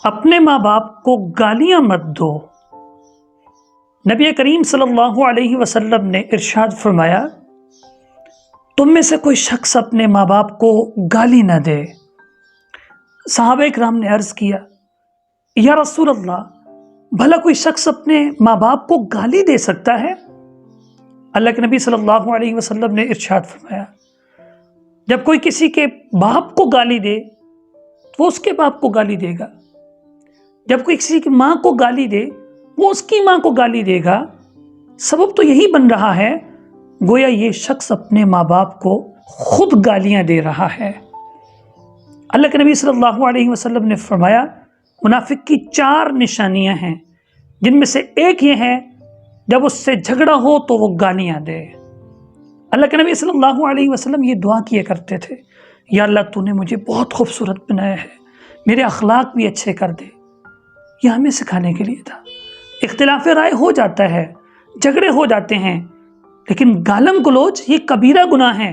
اپنے ماں باپ کو گالیاں مت دو۔ نبی کریم صلی اللہ علیہ وسلم نے ارشاد فرمایا، تم میں سے کوئی شخص اپنے ماں باپ کو گالی نہ دے۔ صحابہ اکرام نے عرض کیا، یا رسول اللہ، بھلا کوئی شخص اپنے ماں باپ کو گالی دے سکتا ہے؟ اللہ کے نبی صلی اللہ علیہ وسلم نے ارشاد فرمایا، جب کوئی کسی کے باپ کو گالی دے تو وہ اس کے باپ کو گالی دے گا، جب کوئی کسی کی ماں کو گالی دے وہ اس کی ماں کو گالی دے گا۔ سبب تو یہی بن رہا ہے، گویا یہ شخص اپنے ماں باپ کو خود گالیاں دے رہا ہے۔ اللہ کے نبی صلی اللہ علیہ وسلم نے فرمایا، منافق کی 4 نشانیاں ہیں، جن میں سے ایک یہ ہے جب اس سے جھگڑا ہو تو وہ گالیاں دے۔ اللہ کے نبی صلی اللہ علیہ وسلم یہ دعا کیا کرتے تھے، یا اللہ تو نے مجھے بہت خوبصورت بنایا ہے، میرے اخلاق بھی اچھے کر دے۔ یہ ہمیں سکھانے کے لیے تھا۔ اختلاف رائے ہو جاتا ہے، جھگڑے ہو جاتے ہیں، لیکن گالم گلوچ یہ کبیرہ گناہ ہے۔